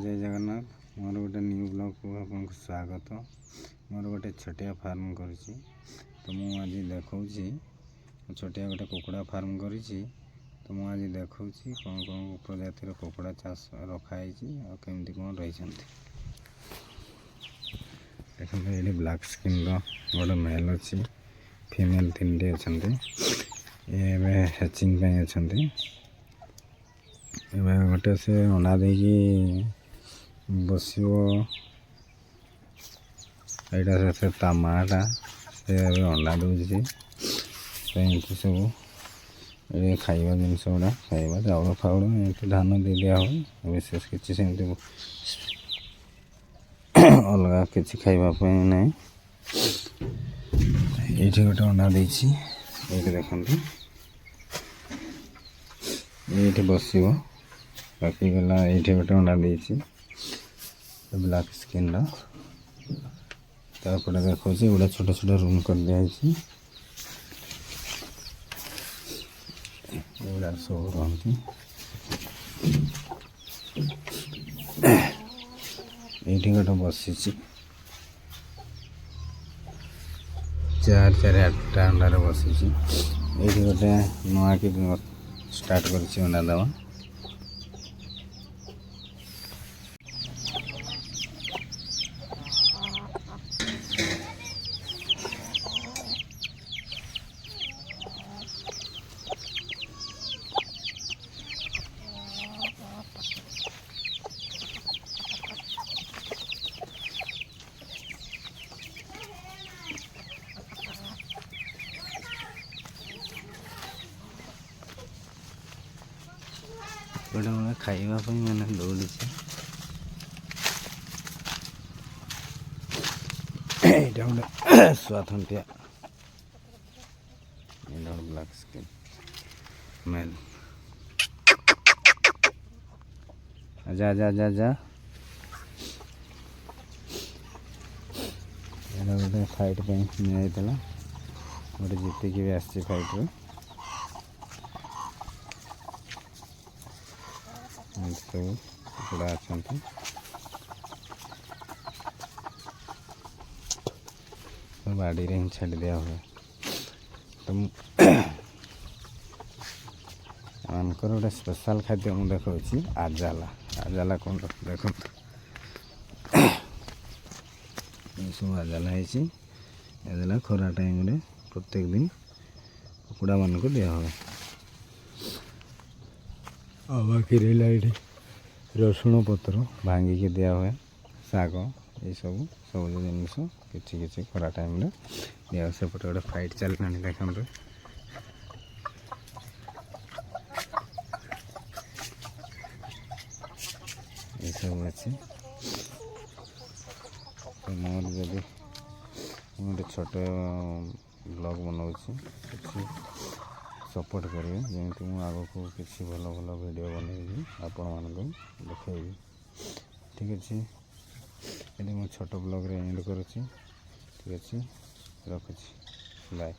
जय जगन्नाथ मोर गोटे new blog को आपको स्वागत। मोर गोटे छोटिया फार्म करिछि तो मु आज देखौछि छोटिया गोटे कुकुड़ा फार्म करिछि तो मु आज देखौछि कोन कोन प्रजातिर कुकुड़ा चाष रखाई और केमती कोन रहिसंती। देखंतु एडी ब्लैक स्किन रो गोटे मेल अछि फीमेल 3टी अछंती एबे हैचिंग पे अछंती। एबे गोटे से अंडा देकी बसिबो एटा से टमाटा से अंडा दूजी एमती सब ये खाइबा जिनस गुड़ा खाइबा चाउल फाउल एमती धान दे दिया हो विशेष किसी सेमती अलग किसी खाइबा ना। ये गोटे अंडा देछि ये देखते ये बसिबो बाकी गला ये गोटे अंडा देछि ब्लैक स्किन तापरे देखो गोटे छोट छोट रूम कर दिया गुड़ा सब रही ये गोटे बसी 4-8टा अंडार बसी ये गोटे नुआ कि स्टार्ट कर अंडा दवा गोटे मैं खाइबा मैंने दौड़ी यहाँ गोटे स्वाथंटिया ब्लैक स्किन मेल जा जा जा जा गोटे फाइट निता गोटे जीतिकी भी आसी फाइट सब कुकुड़ा अच्छा बाड़ी रे ही छाड़ दिया हुए तो मानकर गोटे स्पेशल खाद्य मुझे देखा आजाला आजाला कौन देख सब आजाला है खरा टाइम रे प्रत्येक दिन कुकुड़ा मान को दिया हुए बाकी रहा ये रसुण पत्र भांगिकी दिया हुए शाग ये सब सब जिनस कि खरा टाइम दिया सेपटे गोटे फाइट चलना देखते ये सब अच्छे तो मोर जब गोटे छोट ब्लॉग बनाऊँगी सपोर्ट करेंगे जमी मुझे आग को किसी भल भल वीडियो बनईबी आपण मानक देखी ठीक अच्छे ये छोट ब्लॉग रे एंड करुँची ठीक अच्छे रखुची बाय।